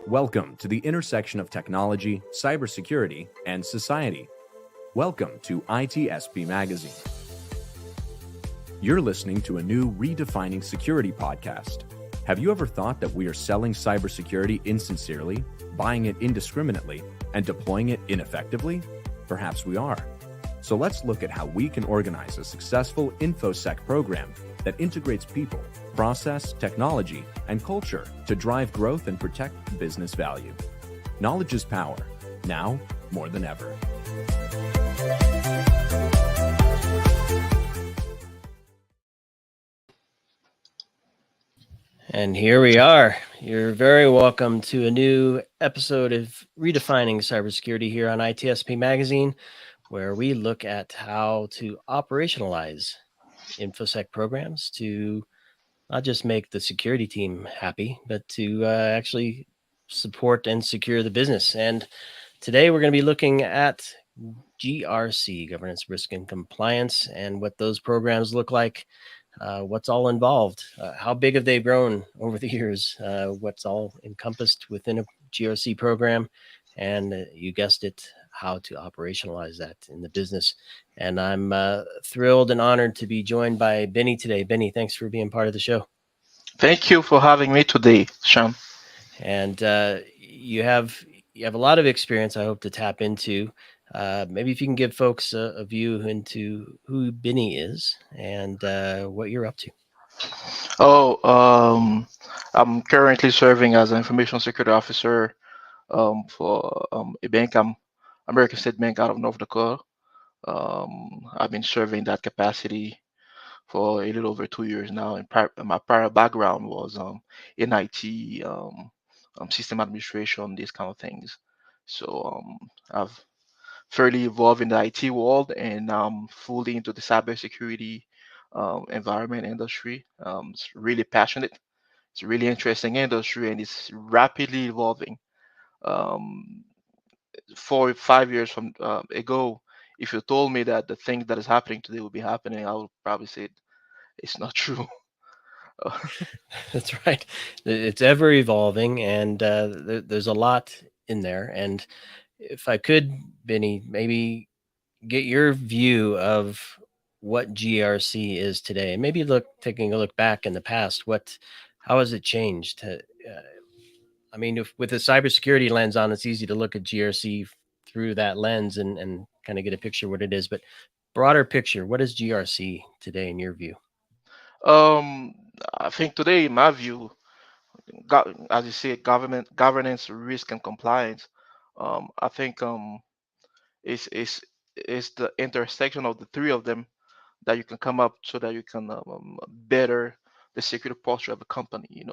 Welcome to the intersection of technology, cybersecurity, and society. Welcome to ITSP Magazine. You're listening to a new Redefining Security podcast. Have you ever thought that we are selling cybersecurity insincerely, buying it indiscriminately, and deploying it ineffectively? Perhaps we are. So let's look at how we can organize a successful InfoSec program that integrates people, process, technology, and culture to drive growth and protect business value. Knowledge is power, now more than ever. And here we are. You're very welcome to a new episode of Redefining Cybersecurity here on ITSP Magazine, where we look at how to operationalize InfoSec programs to not just make the security team happy, but to actually support and secure the business. And today we're going to be looking at GRC, Governance, Risk, and Compliance, and what those programs look like, what's all involved, how big have they grown over the years, what's all encompassed within a GRC program, and you guessed it, how to operationalize that in the business. And I'm thrilled and honored to be joined by Benny today. Benny, thanks for being part of the show. Thank you for having me today, Sean. And you have a lot of experience I hope to tap into. Maybe if you can give folks a view into who Benny is and what you're up to. I'm currently serving as an information security officer for a bank. I'm American State Bank out of North Dakota. I've been serving that capacity for a little over 2 years now. And my prior background was in IT, system administration, these kind of things. So I've fairly involved in the IT world, and I'm fully into the cybersecurity environment industry. It's really passionate. It's a really interesting industry, and it's rapidly evolving. Um, 4 or 5 years from ago, if you told me that the thing that is happening today would be happening, I would probably say it's not true. That's right. It's ever evolving, and there's a lot in there. And if I could, Benny, maybe get your view of what GRC is today, and maybe taking a look back in the past, how has it changed? I mean, with a cybersecurity lens on, it's easy to look at GRC through that lens and kind of get a picture of what it is. But broader picture, what is GRC today in your view? I think today, in my view, as you say, governance, risk, and compliance. I think is is is the intersection of the three of them that you can come up so that you can better the security posture of a company.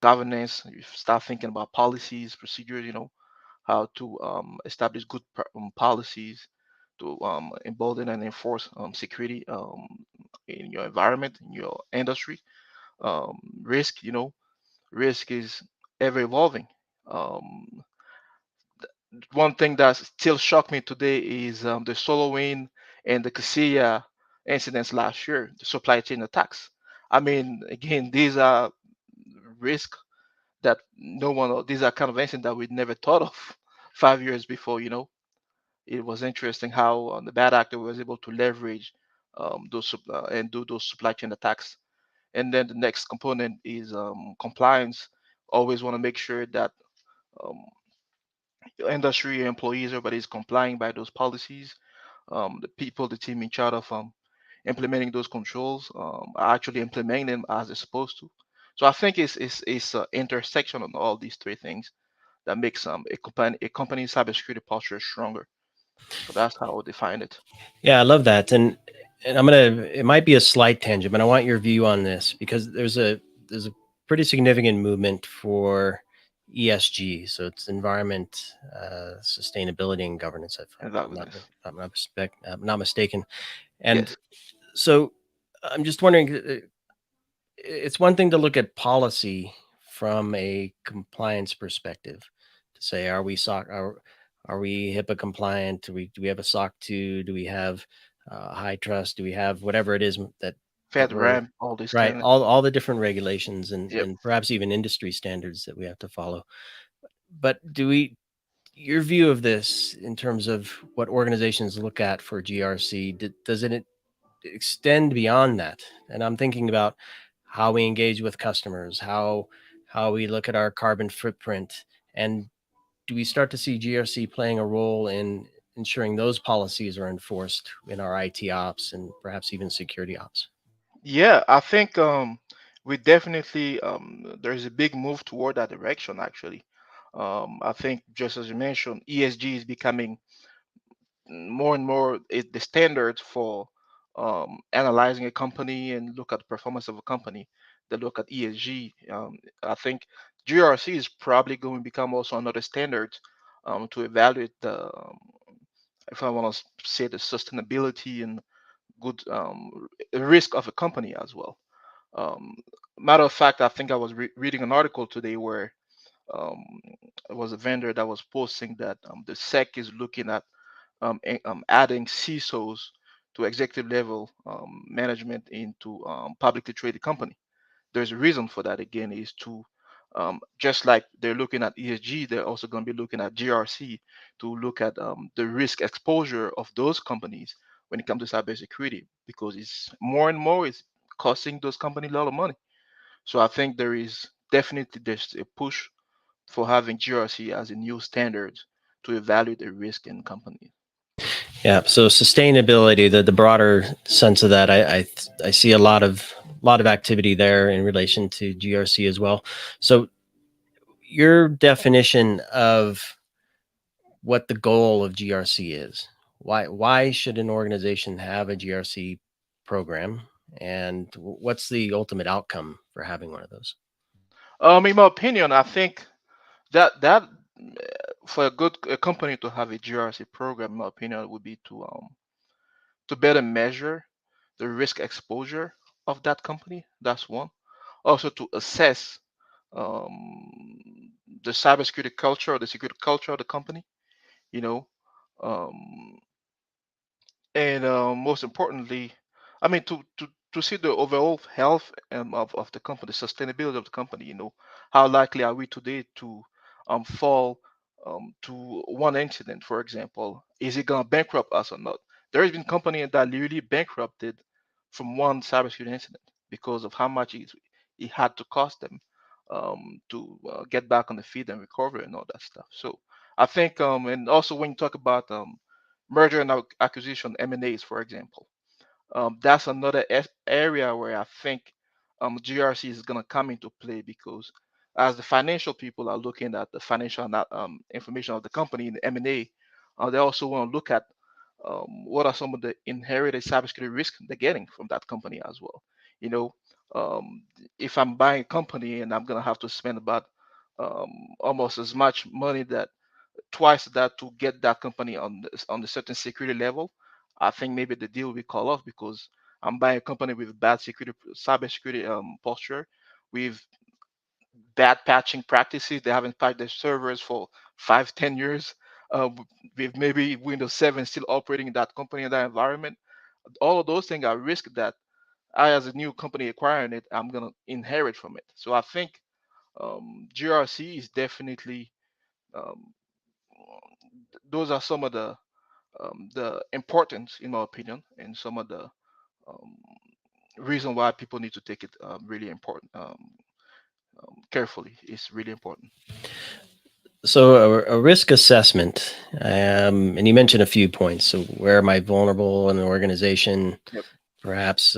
Governance. You start thinking about policies, procedures. How to establish good policies to embolden and enforce security in your environment, in your industry. Risk. Risk is ever evolving. Um, One thing that still shocked me today is the SolarWinds and the Casilla incidents last year, the supply chain attacks. I mean, again, these are risks that no one, these are kind of incidents that we'd never thought of 5 years before. It was interesting how the bad actor was able to leverage and do those supply chain attacks. And then the next component is compliance. Always want to make sure that um, industry employees, everybody is complying by those policies. The people, the team in charge of implementing those controls are actually implementing them as they're supposed to. So I think it's an intersection on all these three things that makes a company's cybersecurity posture stronger. So that's how I would define it. Yeah, I love that. And it might be a slight tangent, but I want your view on this because there's a pretty significant movement for ESG. So it's environment, sustainability, and governance. If And that I'm was not, this. I'm not mistaken. And Yes. so I'm just wondering, it's one thing to look at policy from a compliance perspective to say, are we HIPAA compliant? Do we have a SOC 2? Do we have high trust? Do we have whatever it is that we're FedRAMP, all these right? kind of. All the different regulations Yep. and perhaps even industry standards that we have to follow. But do we your view of this in terms of what organizations look at for GRC, does it extend beyond that? And I'm thinking about how we engage with customers, how we look at our carbon footprint, and do we start to see GRC playing a role in ensuring those policies are enforced in our IT ops and perhaps even security ops? Yeah, I think we definitely there's a big move toward that direction actually. I think just as you mentioned, ESG is becoming more and more the standard for analyzing a company and look at the performance of a company. They look at ESG. I think GRC is probably going to become also another standard to evaluate the, if I want to say, the sustainability and good risk of a company as well. Um, Matter of fact, I think I was reading an article today where um, it was a vendor that was posting that the SEC is looking at adding CISOs to executive level management into publicly traded company. There's a reason for that. Again, is to just like they're looking at ESG, they're also going to be looking at GRC to look at the risk exposure of those companies when it comes to cybersecurity, because it's more and more it's costing those companies a lot of money. So I think there is definitely there's a push for having GRC as a new standard to evaluate the risk in companies. Yeah. So sustainability, the broader sense of that, I see a lot of activity there in relation to GRC as well. So your definition of what the goal of GRC is. Why should an organization have a GRC program, and what's the ultimate outcome for having one of those? In my opinion, I think that for a good a company to have a GRC program, in my opinion, would be to better measure the risk exposure of that company. That's one. Also to assess the cybersecurity culture or the security culture of the company. You know, um, and most importantly, I mean to see the overall health of the company, sustainability of the company. How likely are we today to fall to one incident, for example? Is it gonna bankrupt us or not? There has been companies that literally bankrupted from one cybersecurity incident because of how much it had to cost them to get back on the feet and recover and all that stuff. So I think and also when you talk about merger and acquisition M&As, for example. That's another area where I think GRC is going to come into play, because as the financial people are looking at the financial information of the company in the M&A, they also want to look at what are some of the inherited cybersecurity risks they're getting from that company as well. You know, um, if I'm buying a company and I'm going to have to spend about um, almost as much money that twice that to get that company on the certain security level, I think maybe the deal will be called off, because I'm buying a company with bad security, cybersecurity posture, with bad patching practices. They haven't patched their servers for 5, 10 years. With maybe Windows 7 still operating in that company in that environment. All of those things are risks that I, as a new company acquiring it, I'm gonna inherit from it. So I think GRC is definitely um, those are some of the importance, in my opinion, and some of the um, reason why people need to take it really important carefully. It's really important. So a risk assessment, and you mentioned a few points. So where am I vulnerable in an organization? Yep. Perhaps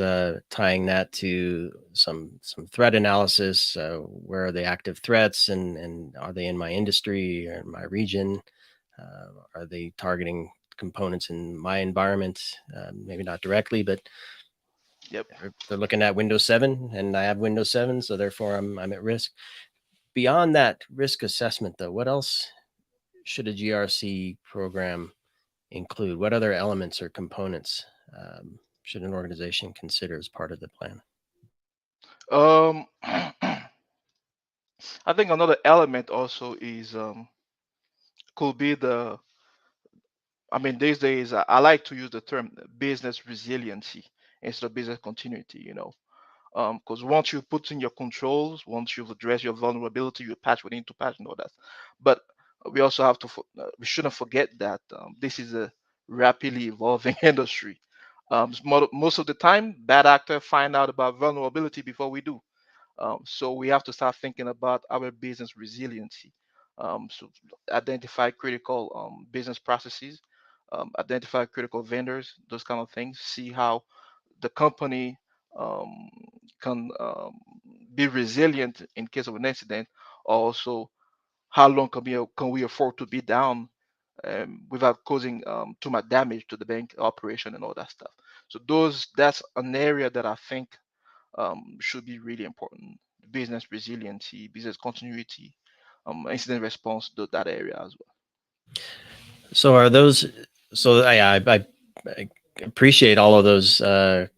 tying that to some threat analysis. Where are the active threats, and are they in my industry or in my region? Are they targeting components in my environment? Maybe not directly, but Yep. they're looking at Windows 7, and I have Windows 7, so therefore I'm at risk. Beyond that risk assessment, though, what else should a GRC program include? What other elements or components should an organization consider as part of the plan? I think another element also is could be the I mean, these days I like to use the term business resiliency instead of business continuity. Because once you put in your controls, once you've addressed your vulnerability, you patch what you need to patch and all that. But we also have to, we shouldn't forget that this is a rapidly evolving industry. Most of the time, bad actors find out about vulnerability before we do. So we have to start thinking about our business resiliency. So identify critical business processes, identify critical vendors, those kind of things. See how the company um, can be resilient in case of an incident. Also, how long can we afford to be down without causing too much damage to the bank operation and all that stuff. So that's an area that I think should be really important. Business resiliency, business continuity, incident response, that area as well. So are those? So I appreciate all of those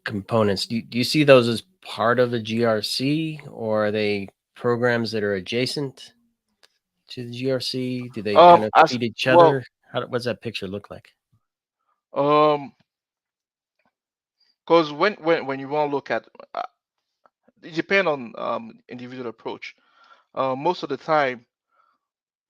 components. Do you see those as part of the GRC, or are they programs that are adjacent to the GRC? Do they kind of As feed each well, other? What does that picture look like? um, because when you want to look at, uh, it depends on individual approach. Most of the time,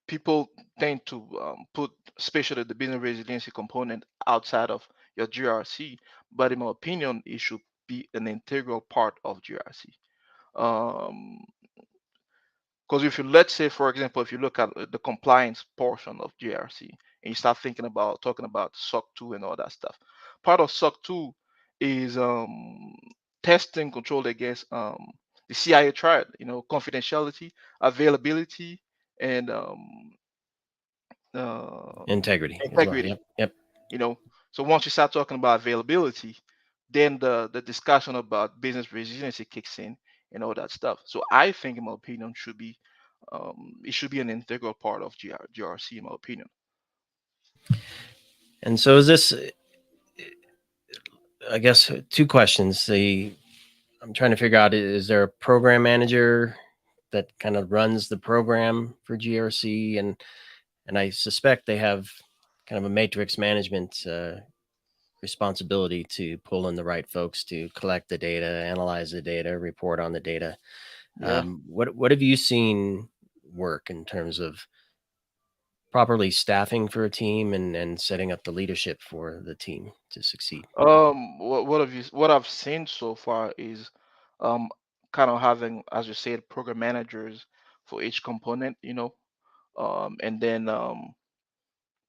people tend to put especially the business resiliency component outside of your GRC, but in my opinion, it should be an integral part of GRC. Um, because if you, let's say, for example, if you look at the compliance portion of GRC and you start thinking about talking about SOC 2 and all that stuff, part of SOC 2 is testing controlled against the CIA triad, confidentiality, availability, and uh, Integrity as well. integrity. Yep. Yep. you know so once you start talking about availability, then the discussion about business resiliency kicks in and all that stuff. So I think, in my opinion, it should be an integral part of GRC, in my opinion. And so is this? I guess two questions. I'm trying to figure out: is there a program manager that kind of runs the program for GRC, and I suspect they have kind of a matrix management responsibility to pull in the right folks to collect the data, analyze the data, report on the data. Yeah. What have you seen work in terms of properly staffing for a team and setting up the leadership for the team to succeed? What I've seen so far is um kind of having, as you said, program managers for each component, and then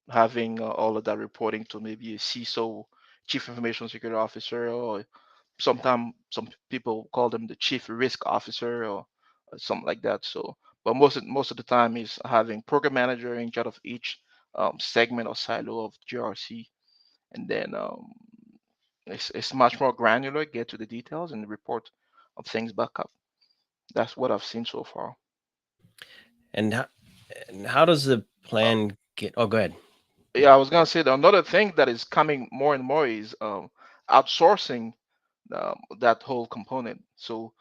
having all of that reporting to maybe a CISO, Chief Information Security Officer, or sometimes some people call them the Chief Risk Officer, or something like that. So, but most of the time is having program manager in charge of each segment or silo of GRC, and then it's much more granular, get to the details, and report of things back up. That's what I've seen so far. And how does the Uh, plan get? Oh, go ahead. yeah, I was gonna say that another thing that is coming more and more is outsourcing that whole component. So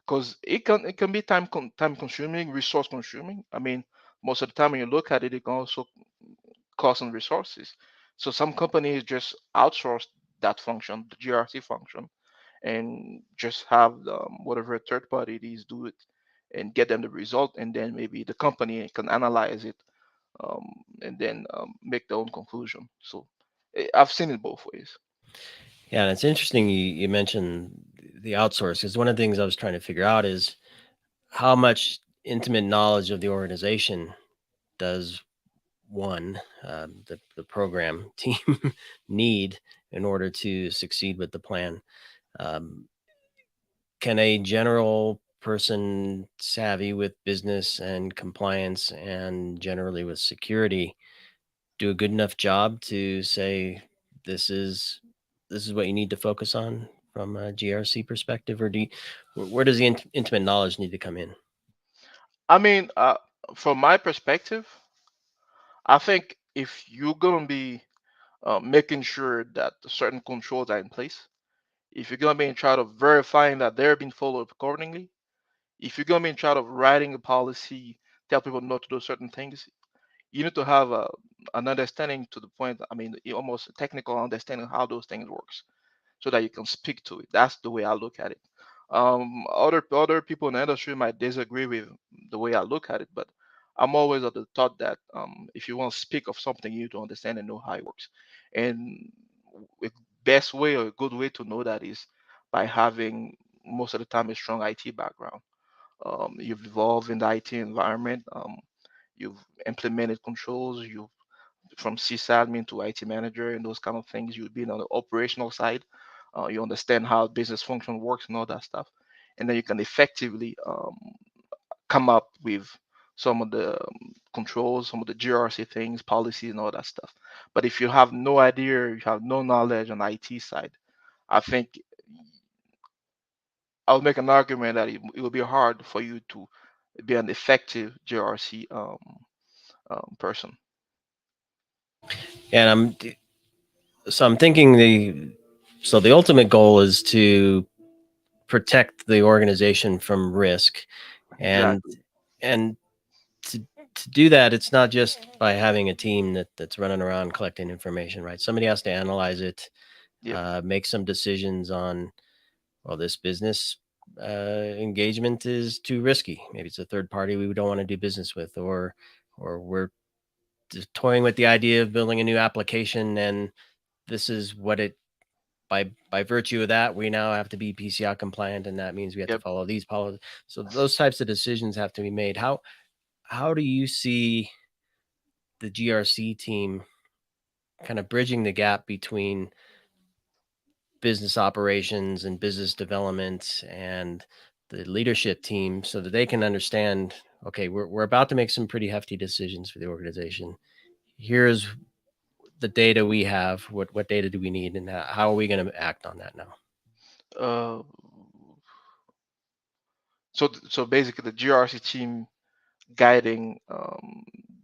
because it can be time consuming, resource consuming. I mean, most of the time when you look at it, it can also cost and resources. So some companies just outsource that function, the GRC function, and just have whatever third party it is do it and get them the result, and then maybe the company can analyze it, and then make their own conclusion. So I've seen it both ways. Yeah, and it's interesting you mentioned the outsource, because one of the things I was trying to figure out is how much intimate knowledge of the organization does one the program team need in order to succeed with the plan. Um, can a general person savvy with business and compliance and generally with security do a good enough job to say this is what you need to focus on from a GRC perspective, or where does the intimate knowledge need to come in? I mean, from my perspective, I think if you're gonna be making sure that certain controls are in place, if you're gonna be in charge of verifying that they're being followed accordingly, if you're gonna be in charge of writing a policy, tell people not to do certain things, you need to have an understanding to the point. I mean, almost a technical understanding how those things works, so that you can speak to it. That's the way I look at it. Other people in the industry might disagree with the way I look at it, but I'm always of the thought that if you want to speak of something, you need to understand and know how it works. And the best way or a good way to know that is by having most of the time a strong IT background. You've evolved in the IT environment. You've implemented controls. You've from sysadmin to IT manager and those kind of things. You've been on the operational side. You understand how business function works and all that stuff, and then you can effectively come up with some of the controls, some of the GRC things, policies, and all that stuff. But if you have no idea, you have no knowledge on the IT side, I think I'll make an argument that it will be hard for you to be an effective GRC person. And I'm thinking the ultimate goal is to protect the organization from risk, and Exactly. and to to do that, it's not just by having a team that's running around collecting information, right? Somebody has to analyze it, Yep. make some decisions on, well, this business engagement is too risky. Maybe it's a third party we don't want to do business with, or we're just toying with the idea of building a new application, and this is what it by virtue of that, we now have to be PCI compliant, and that means we have to Yep. follow these policies. So those types of decisions have to be made. How do you see the GRC team kind of bridging the gap between business operations and business development and the leadership team so that they can understand, okay, we're about to make some pretty hefty decisions for the organization. Here's the data we have. What data do we need, and how are we going to act on that now? Uh, so basically, the GRC team guiding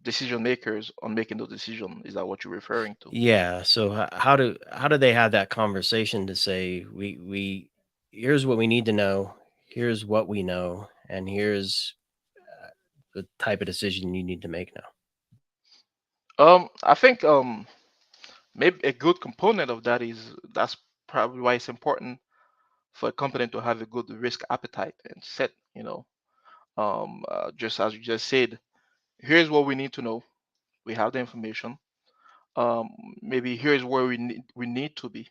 decision makers on making those decisions. Is that what you're referring to? Yeah. So how do they have that conversation to say, we here's what we need to know, here's what we know, and here's the type of decision you need to make now? I think maybe a good component of that is that's probably why it's important for a company to have a good risk appetite and set. Just as you just said, here's what we need to know. We have the information. Um, Maybe here's where we need to be.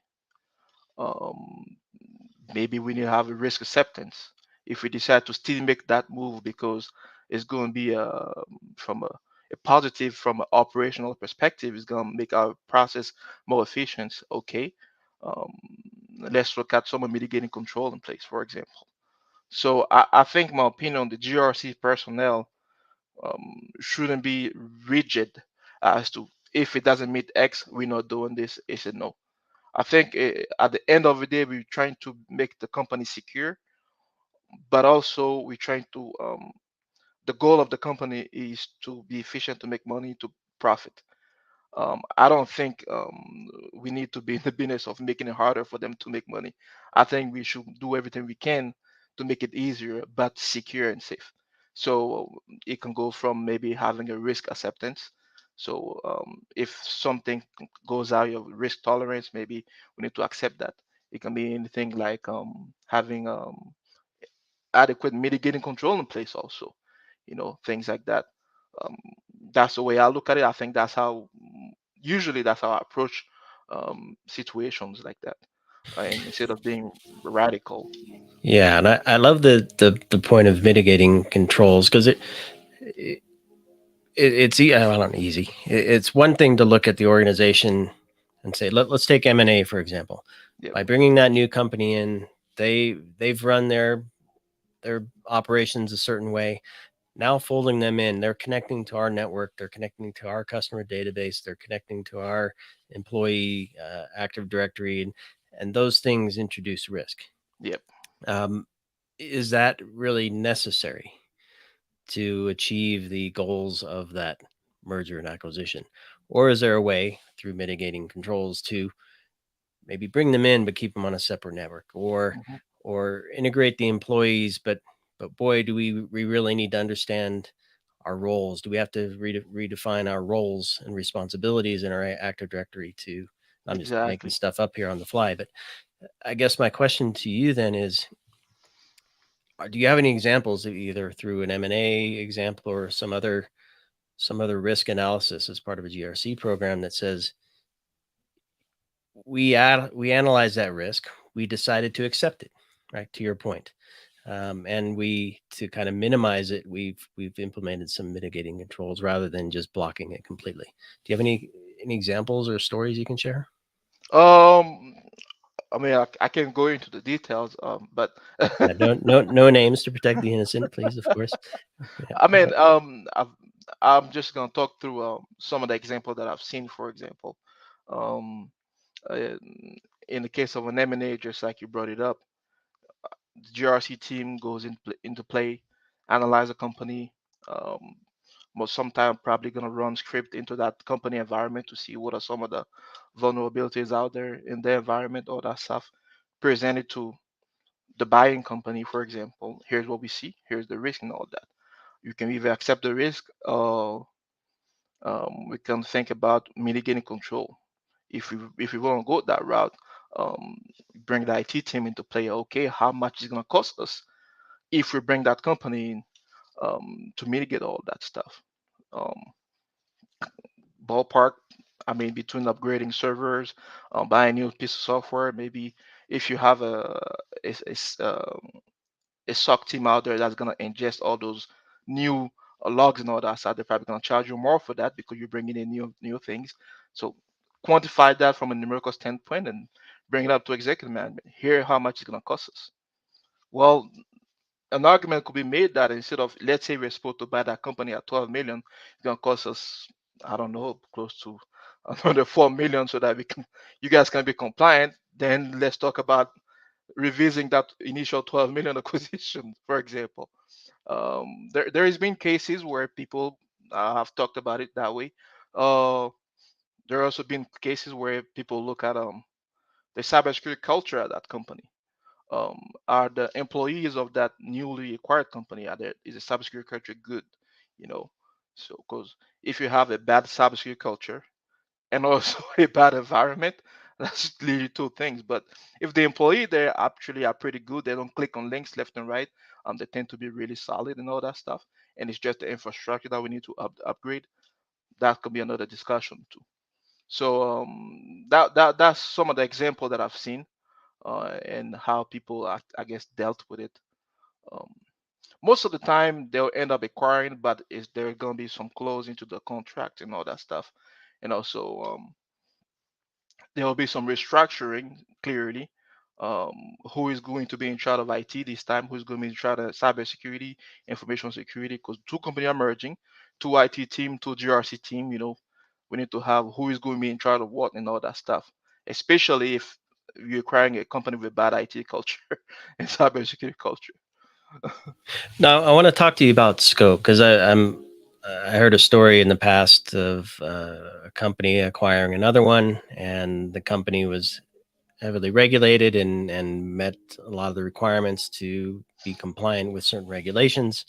Um, Maybe we need to have a risk acceptance if we decide to still make that move because it's going to be from a positive from an operational perspective. It's going to make our process more efficient. Okay, um, let's look at some mitigating control in place, for example. So I think my opinion on the GRC personnel shouldn't be rigid as to if it doesn't meet X, we're not doing this. It's a no. I think at the end of the day, we're trying to make the company secure, but also we're trying to. The goal of the company is to be efficient, to make money, to profit. I don't think we need to be in the business of making it harder for them to make money. I think we should do everything we can to make it easier, but secure and safe. So it can go from maybe having a risk acceptance. So if something goes out of risk tolerance, maybe we need to accept that. It can be anything like having adequate mitigating control in place, also, things like that. Um, that's the way I look at it. I think that's how usually that's how I approach situations like that, and instead of being radical. Yeah, and I love the point of mitigating controls, because it I don't know, easy. It's one thing to look at the organization and say, let's take M&A for example. Yep. By bringing that new company in, they've run their operations a certain way. Now folding them in, they're connecting to our network, they're connecting to our customer database, they're connecting to our employee active directory, and those things introduce risk. Yep. Um, is that really necessary to achieve the goals of that merger and acquisition? Or is there a way through mitigating controls to maybe bring them in but keep them on a separate network, Hmm. or integrate the employees, but boy, do we really need to understand our roles? Do we have to redefine our roles and responsibilities in our Active Directory to? I'm just making Exactly. stuff up here on the fly, but I guess my question to you then is, do you have any examples, either through an M&A example or some other risk analysis as part of a GRC program, that says we analyze that risk, we decided to accept it, right? To your point, and we, to kind of minimize it, we've implemented some mitigating controls rather than just blocking it completely. Do you have any examples or stories you can share? Um, I mean, I can go into the details, but Yeah, no names to protect the innocent, please, of course. Yeah, I mean, I'm just gonna talk through some of the examples that I've seen. For example, um, uh, in the case of an M&A, just like you brought it up, the GRC team goes into play, analyze a company. Um, Most sometime probably gonna run script into that company environment to see what are some of the vulnerabilities out there in the environment, all that stuff. Present it to the buying company, for example. Here's what we see. Here's the risk and all that. You can either accept the risk, or we can think about mitigating control. If we want to go that route, um, bring the IT team into play. Okay, how much is going to cost us if we bring that company in, to mitigate all that stuff? Um, Ballpark. I mean, between upgrading servers, buying new piece of software, maybe if you have a, a s- a SOC team out there that's gonna ingest all those new logs and all that stuff, they're probably gonna charge you more for that because you're bringing in new things. So quantify that from a numerical standpoint and bring it up to executive management. Here, how much it's gonna cost us. Well, an argument could be made that instead of, let's say we're supposed to buy that company at 12 million, it's gonna cost us, I don't know, close to another 4 million so that you guys can be compliant. Then let's talk about revising that initial 12 million acquisition, for example. There has been cases where people have talked about it that way. Uh, there have also been cases where people look at the cybersecurity culture at that company. Are the employees of that newly acquired company, is the cybersecurity culture good? You know, so because if you have a bad cybersecurity culture and also a bad environment, that's literally two things. But if the employee there actually are pretty good, they don't click on links left and right. They tend to be really solid and all that stuff. And it's just the infrastructure that we need to upgrade. That could be another discussion too. So that's some of the example that I've seen, and how people, I guess, dealt with it. Um, Most of the time they'll end up acquiring, but is there going to be some clause into the contract and all that stuff, and also there will be some restructuring clearly. Who is going to be in charge of IT this time? Who's going to be in charge of cybersecurity, information security? Because two companies are merging, two IT team, two GRC team. We need to have who is going to be in charge of what and all that stuff. Especially if you're acquiring a company with bad IT culture and cybersecurity culture. Now, I want to talk to you about scope, because I heard a story in the past of a company acquiring another one, and the company was heavily regulated and met a lot of the requirements to be compliant with certain regulations,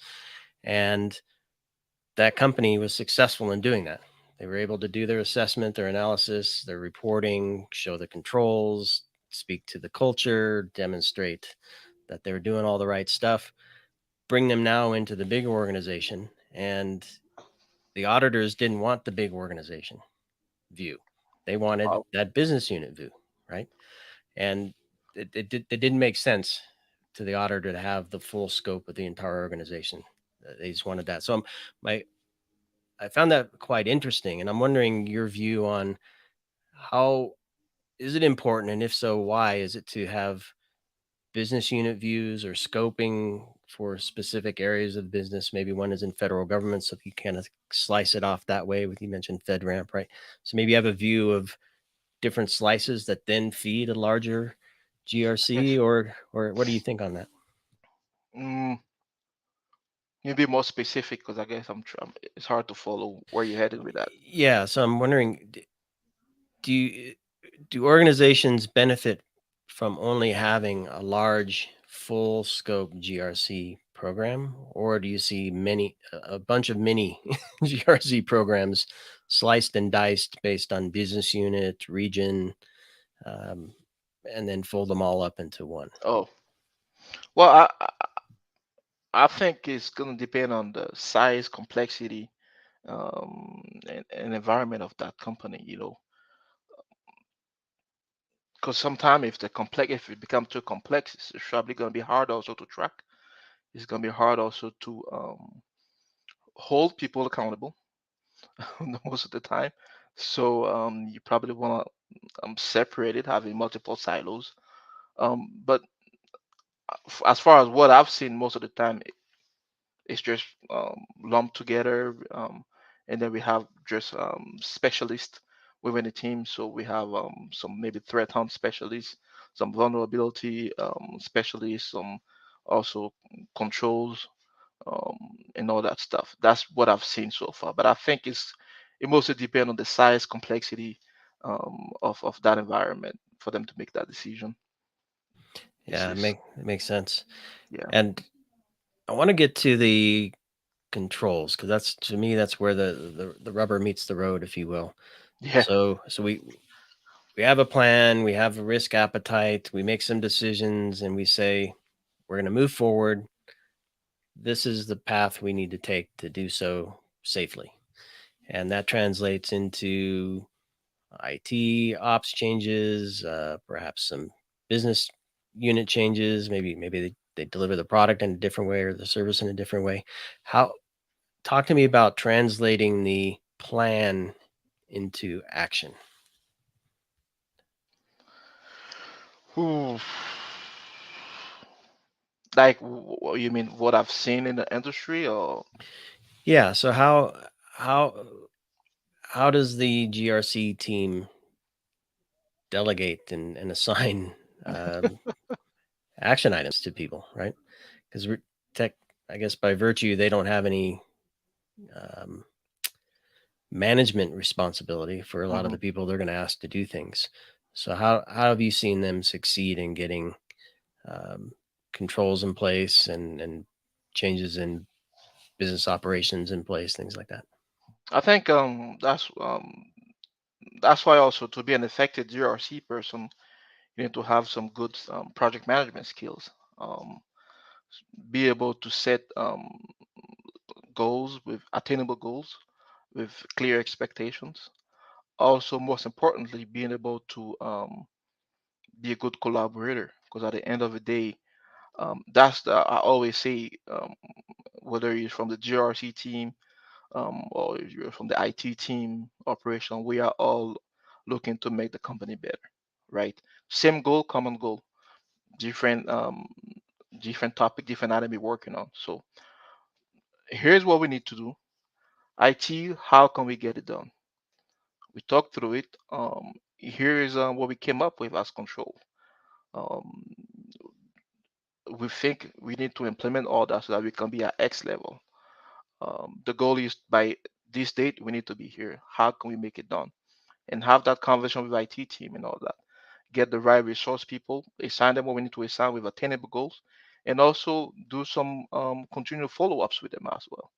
and that company was successful in doing that. They were able to do their assessment, their analysis, their reporting, show the controls, speak to the culture, demonstrate that they were doing all the right stuff, bring them now into the big organization. And the auditors didn't want the big organization view. They wanted Wow. that business unit view, right? And it didn't make sense to the auditor to have the full scope of the entire organization. They just wanted that. So my I found that quite interesting, and I'm wondering your view on how is it important, and if so, why is it to have business unit views or scoping for specific areas of the business? Maybe one is in federal government, so you kind of slice it off that way. With, you mentioned FedRAMP, right? So maybe you have a view of different slices that then feed a larger GRC, Yes. or what do you think on that? Mm, you be more specific because I guess it's hard to follow where you're headed with that. Yeah, so I'm wondering, do you do organizations benefit from only having a large full scope GRC program, or do you see a bunch of mini GRC programs sliced and diced based on business unit, region, um, and then fold them all up into one? Oh, well, I think it's gonna depend on the size, complexity, and environment of that company. Because sometimes if it becomes too complex, it's probably gonna be hard also to track. It's gonna be hard also to hold people accountable most of the time. So you probably want to separate it, having multiple silos. But as far as what I've seen most of the time, it's just lumped together, and then we have just specialists within the team. So we have some maybe threat hunt specialists, some vulnerability specialists, some also controls, um, and all that stuff. That's what I've seen so far. But I think it mostly depends on the size, complexity of that environment for them to make that decision. It's, Yeah, it's it makes sense. yeah, And I want to get to the controls because that's to me that's where the rubber meets the road, if you will. yeah. So we have a plan, we have a risk appetite, we make some decisions, and we say we're going to move forward. This is the path we need to take to do so safely, and that translates into IT ops changes, perhaps some business unit changes. Maybe they deliver the product in a different way or the service in a different way. How Talk to me about translating the plan into action. Ooh. Like, you mean what I've seen in the industry, or Yeah. So how how does the GRC team delegate and assign action items to people, right? Because tech, I guess by virtue, they don't have any um, management responsibility for a lot of Mhm. the people they're going to ask to do things. So how have you seen them succeed in getting um, controls in place and changes in business operations in place, things like that? I think that's why also to be an effective GRC person, you need to have some good project management skills. Um, be able to set goals with attainable goals, with clear expectations. Also, most importantly, being able to be a good collaborator. Because at the end of the day, I always say, whether you're from the GRC team, or if you're from the IT team operation, we are all looking to make the company better, right? Same goal, common goal, different different topic, different item we're working on. So here's what we need to do. IT, how can we get it done? We talked through it. Here is what we came up with as control. Um, we think we need to implement all that so that we can be at X level. The goal is by this date we need to be here. How can we make it done? And have that conversation with IT team and all that. Get the right resource people, assign them what we need to assign with attainable goals, and also do some continual follow-ups with them as well.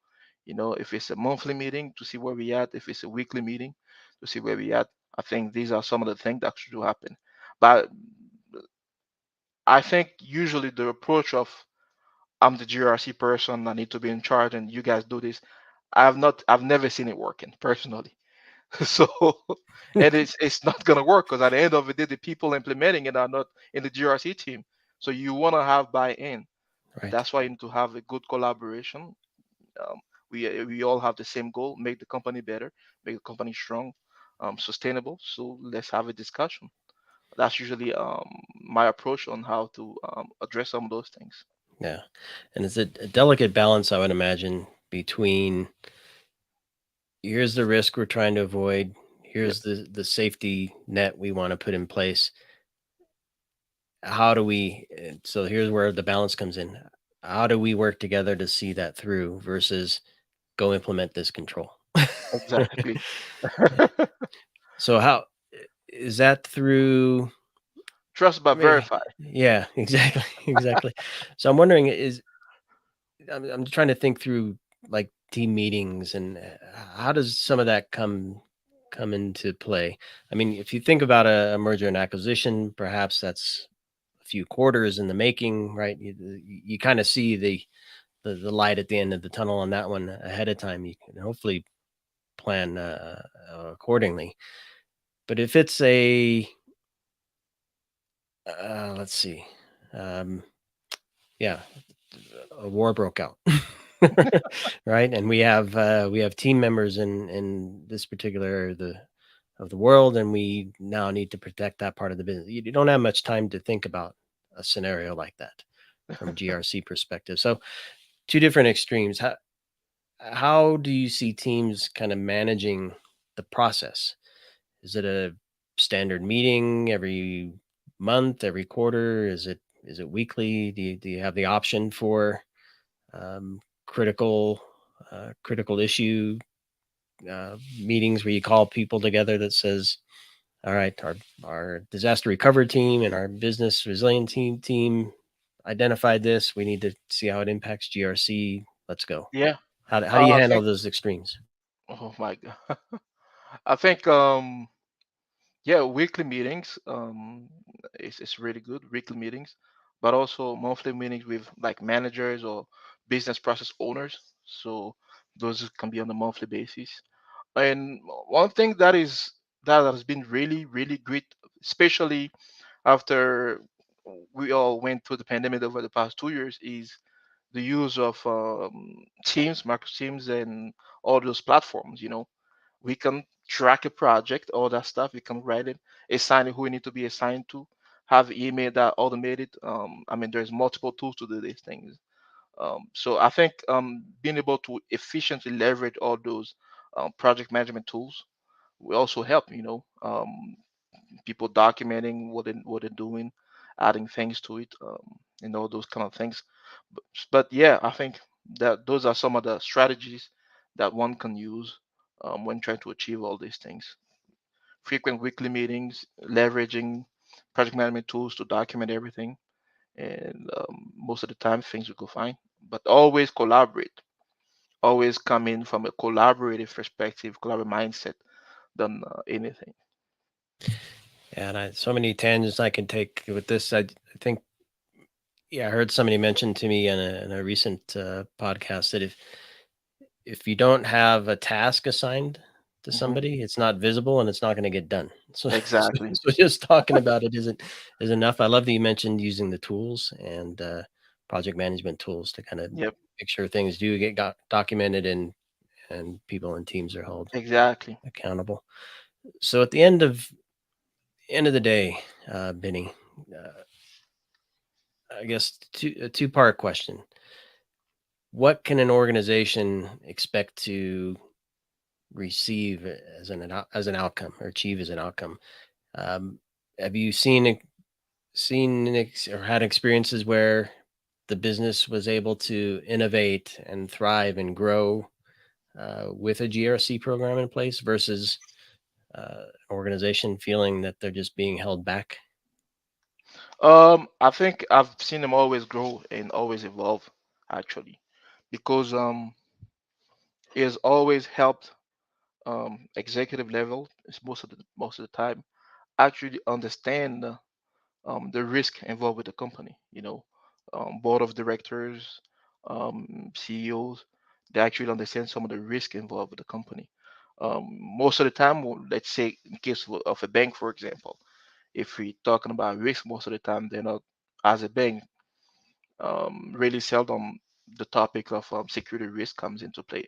If it's a monthly meeting to see where we at, if it's a weekly meeting to see where we at. I think these are some of the things that should happen. But I think usually the approach of I'm the GRC person, I need to be in charge, and you guys do this. I've never seen it working personally. So, and it's not gonna work because at the end of the day, the people implementing it are not in the GRC team. So you want to have buy-in. Right. That's why you need to have a good collaboration. Um, we all have the same goal: make the company better, make the company strong, sustainable. So let's have a discussion. That's usually my approach on how to address some of those things. Yeah. And it's a delicate balance, I would imagine, between here's the risk we're trying to avoid, Yep, here's the safety net we want to put in place. How do we, so here's where the balance comes in. How do we work together to see that through versus go implement this control? exactly. So how is that through? Trust I but mean, verify. yeah, exactly, exactly. So I'm wondering, is I'm trying to think through like team meetings and how does some of that come into play? I mean, if you think about a merger and acquisition, perhaps that's a few quarters in the making, right? You kind of see the light at the end of the tunnel on that one ahead of time. You can hopefully plan accordingly. But if it's a let's see, um, yeah, a war broke out, right? And we have team members in this particular area of the world, and we now need to protect that part of the business. You don't have much time to think about a scenario like that from a GRC perspective. So two different extremes. How do you see teams kind of managing the process? Is it a standard meeting every month, every quarter? Is it weekly? Do you have the option for um, critical critical issue meetings where you call people together that says, "All right, our disaster recovery team and our business team identified this. We need to see how it impacts GRC. Let's go." Yeah. How do you I handle think. those extremes? Oh my God. I think. Yeah, weekly meetings. It's really good weekly meetings, but also monthly meetings with like managers or business process owners. So those can be on a monthly basis. And one thing that has been really great, especially after we all went through the pandemic over the past 2 years, is the use of Teams, Microsoft Teams, and all those platforms. We can track a project, all that stuff. We can write it, assign who we need to be assigned to, have email that automated. I mean, there's multiple tools to do these things. So I think being able to efficiently leverage all those project management tools will also help. People documenting what they're doing, adding things to it, and all those kind of things. But yeah, I think that those are some of the strategies that one can use when trying to achieve all these things. Frequent weekly meetings, leveraging project management tools to document everything, and most of the time things will go fine. But always collaborate. Always come in from a collaborative perspective, collaborative mindset than anything. And so many tangents I can take with this. I think, yeah, I heard somebody mention to me in a recent podcast that if you don't have a task assigned to Hmm. somebody, it's not visible and it's not going to get done. So, Exactly. so just talking about it is enough. I love that you mentioned using the tools and project management tools to kind of Yep. make sure things do get documented and people and teams are held Exactly. accountable. So at the end of the day, Benny, I guess a two-part question. What can an organization expect to receive as an outcome or achieve as an outcome? Um, have you seen or had experiences where the business was able to innovate and thrive and grow with a GRC program in place versus organization feeling that they're just being held back? I think I've seen them always grow and always evolve, actually, because it has always helped executive level, is most of the time, actually understand the risk involved with the company. Board of directors, CEOs, they actually understand some of the risk involved with the company. Most of the time, let's say in case of a bank, for example, if we're talking about risk, most of the time they're not, as a bank, really seldom the topic of security risk comes into play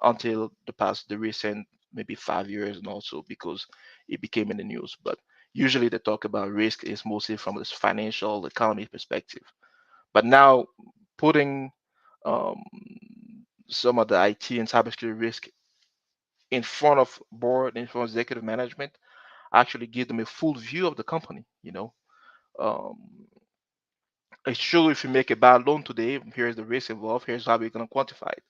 until the recent maybe 5 years, and also because it became in the news. But usually the talk about risk is mostly from this financial economy perspective. But now putting um, some of the IT and cybersecurity risk in front of board, in front of executive management, actually give them a full view of the company. Um, it's true, if you make a bad loan today, here's the risk involved, here's how we're going to quantify it.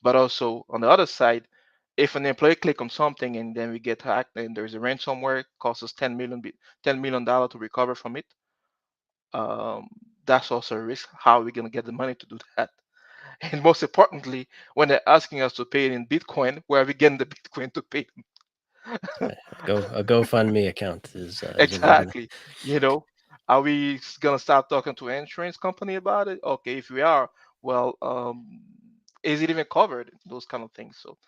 But also on the other side, if an employee click on something and then we get hacked and there's a ransomware, costs us $10 million to recover from it, um, that's also a risk. How are we going to get the money to do that? And most importantly, when they're asking us to pay it in Bitcoin, where are we getting the Bitcoin to pay? A GoFundMe account is what we're gonna. Exactly. You know, are we gonna start talking to insurance company about it? Okay, if we are, well, is it even covered? Those kind of things. So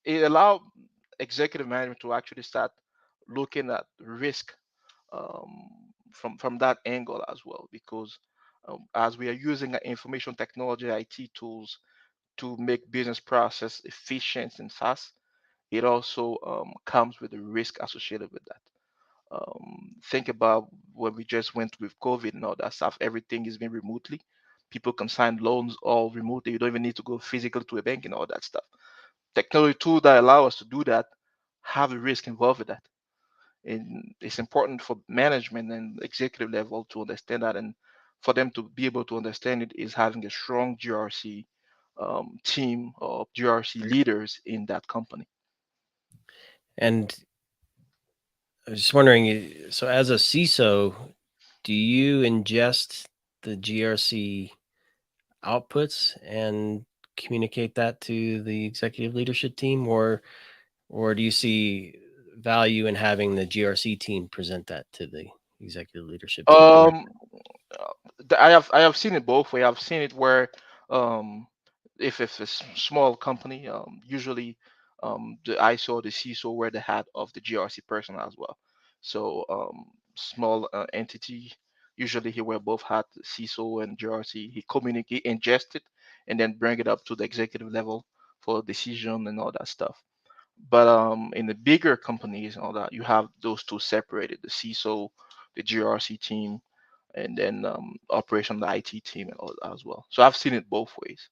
it allow executive management to actually start looking at risk um, from that angle as well, because as we are using information technology IT tools to make business process efficient and fast, it also comes with the risk associated with that. Think about when we just went with COVID and all that stuff. Everything is being remotely. People can sign loans all remotely. You don't even need to go physically to a bank and all that stuff. Technology tools that allow us to do that have a risk involved with that. And it's important for management and executive level to understand that, and for them to be able to understand it is having a strong GRC team or GRC leaders in that company. And I was just wondering, so as a CISO, do you ingest the GRC outputs and communicate that to the executive leadership team, or do you see value in having the GRC team present that to the executive leadership team Um, directly? I have seen it both way. I've seen it where um, if it's a small company, usually the ISO or the CISO wear the hat of the GRC person as well. So small entity, usually he wear both hat, CISO and GRC. He communicate, ingest it, and then bring it up to the executive level for decision and all that stuff. But in the bigger companies and all that, you have those two separated: the CISO, the GRC team, and then operation the IT team and all that as well. So I've seen it both ways.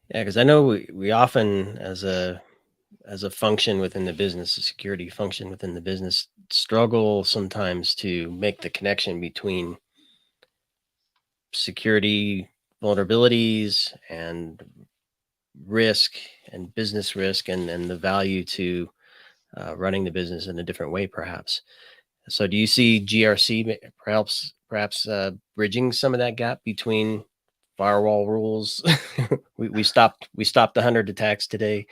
Yeah, because I know we often, as a function within the business, a security function within the business, struggle sometimes to make the connection between security vulnerabilities and risk and business risk and the value to running the business in a different way, perhaps. So, do you see GRC perhaps bridging some of that gap between firewall rules? We stopped 100 attacks today,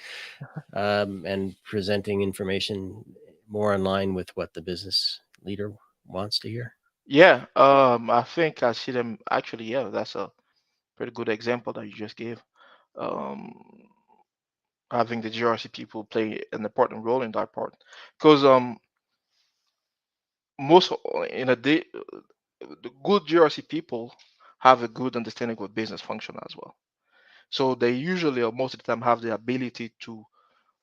and presenting information more in line with what the business leader wants to hear. Yeah, I think I see them actually. Yeah, that's a pretty good example that you just gave. Um, Having the GRC people play an important role in that part, because most in a day, the good GRC people have a good understanding of business function as well. So they usually, or most of the time, have the ability to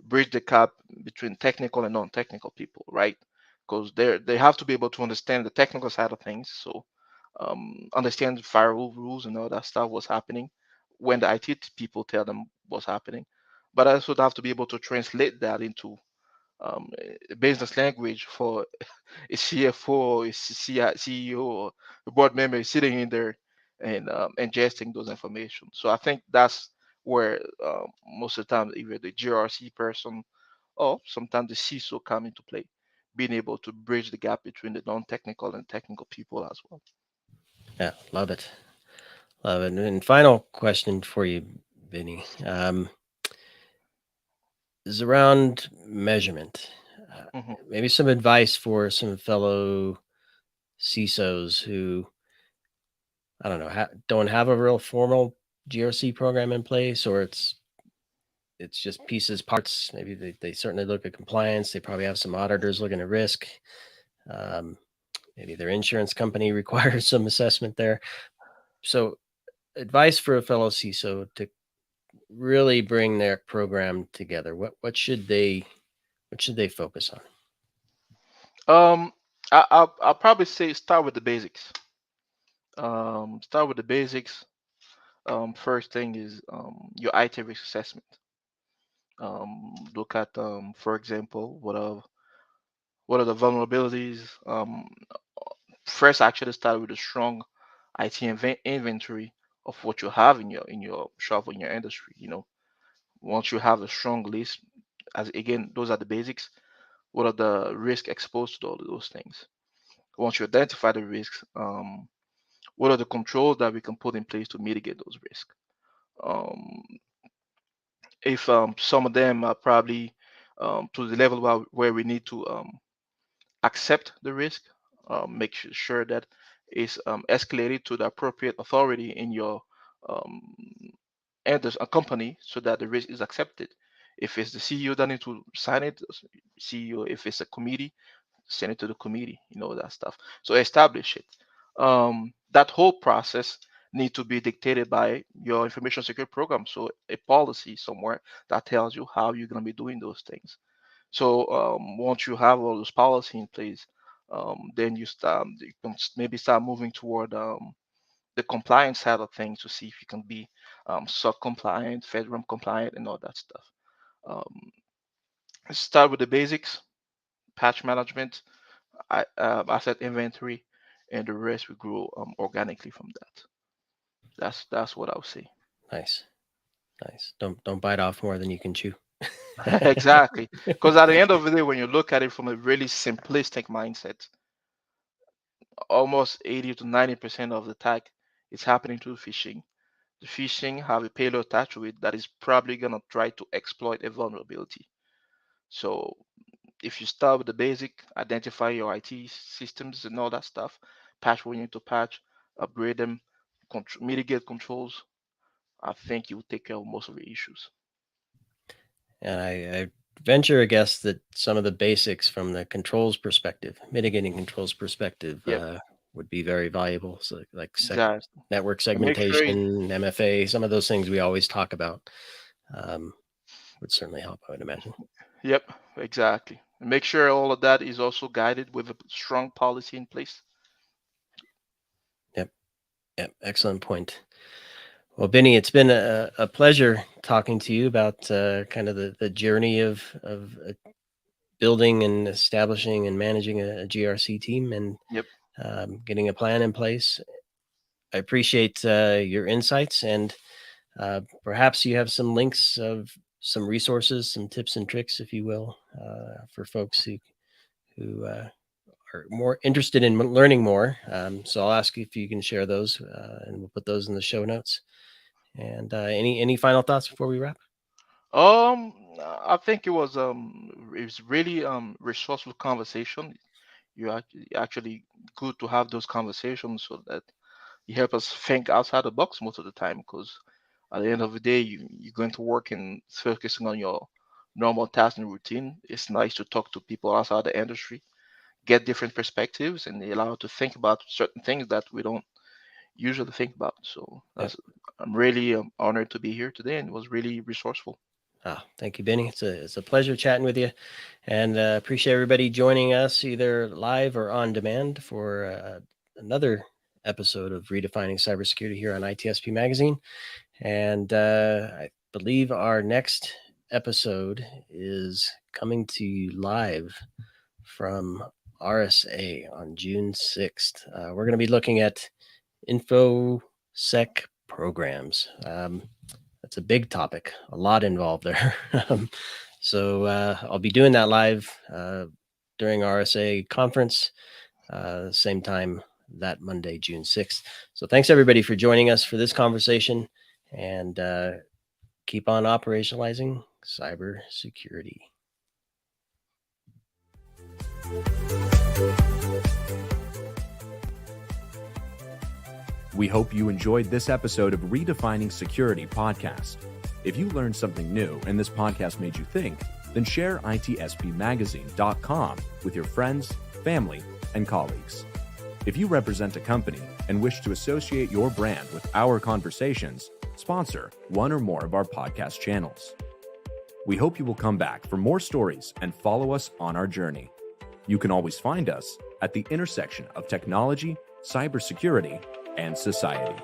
bridge the gap between technical and non-technical people, right? Because they have to be able to understand the technical side of things. So understand firewall rules and all that stuff, what's happening when the IT people tell them what's happening. But I also have to be able to translate that into business language for a CFO, a CEO, or a board member sitting in there and ingesting those information. So I think that's where most of the time either the GRC person or sometimes the CISO come into play, being able to bridge the gap between the non-technical and technical people as well. Yeah, love it, love it. And final question for you, Vinny, is around measurement. Uh, Hmm. Maybe some advice for some fellow CISOs who, I don't know, don't have a real formal GRC program in place, or it's just pieces, parts. Maybe they certainly look at compliance. They probably have some auditors looking at risk. Um, Maybe their insurance company requires some assessment there. So, advice for a fellow CISO to really bring their program together. What should they focus on? Um, I'll probably say start with the basics. Start with the basics. First thing is your IT risk assessment. Look at, for example, what are the vulnerabilities. First, actually start with a strong IT inventory of what you have in your shop, in your industry. Once you have a strong list, as again, those are the basics. What are the risks exposed to all of those things? Once you identify the risks, what are the controls that we can put in place to mitigate those risks? Um, if some of them are probably to the level where we need to accept the risk, make sure that it's escalated to the appropriate authority in your um, and there's a company so that the risk is accepted. If it's the CEO that need to sign it, CEO. If it's a committee, send it to the committee. That stuff. So establish it. That whole process need to be dictated by your information security program. So a policy somewhere that tells you how you're going to be doing those things. So once you have all those policy in place, then you can maybe start moving toward the compliance side of things to see if you can be SOC compliant, FedRAMP compliant, and all that stuff. Um, start with the basics: patch management, asset inventory, and the rest will grow organically from that. That's what I would say. Nice. Don't bite off more than you can chew. Exactly, because at the end of the day, when you look at it from a really simplistic mindset, almost 80 to 90% of the attack is happening through phishing. The phishing have a payload attached to it that is probably gonna try to exploit a vulnerability. So if you start with the basic, identify your IT systems and all that stuff, patch when you need to patch, upgrade them, mitigate controls, I think you will take care of most of the issues. And I venture a guess that some of the basics from the controls perspective, mitigating controls perspective, Yep, would be very valuable. So like exactly. network And make sure segmentation, MFA, some of those things we always talk about would certainly help, I would imagine. yep, exactly. And make sure all of that is also guided with a strong policy in place. Yep. Excellent point. Well, Benny, it's been a pleasure talking to you about kind of the journey of building and establishing and managing a GRC team and Yep. getting a plan in place. I appreciate your insights, and perhaps you have some links of some resources, some tips and tricks, if you will, for folks who are more interested in learning more. So I'll ask you if you can share those, and we'll put those in the show notes. And any final thoughts before we wrap? I think it was really resourceful conversation. Actually good to have those conversations so that you help us think outside the box most of the time, because at the end of the day you're going to work and focusing on your normal task and routine. It's nice to talk to people outside the industry, get different perspectives, and they allow you to think about certain things that we don't usually think about. So Yep. I'm really honored to be here today, and it was really resourceful. Thank you, Benny. It's a pleasure chatting with you, and appreciate everybody joining us either live or on demand for another episode of Redefining Cybersecurity here on ITSP Magazine. And I believe our next episode is coming to you live from RSA on June 6th. We're going to be looking at InfoSec programs. That's a big topic, a lot involved there. So I'll be doing that live during RSA conference, same time that Monday, June 6th. So thanks everybody for joining us for this conversation, and keep on operationalizing cybersecurity. We hope you enjoyed this episode of Redefining Security podcast. If you learned something new and this podcast made you think, then share itspmagazine.com with your friends, family, and colleagues. If you represent a company and wish to associate your brand with our conversations, sponsor one or more of our podcast channels. We hope you will come back for more stories and follow us on our journey. You can always find us at the intersection of technology, cybersecurity, and society.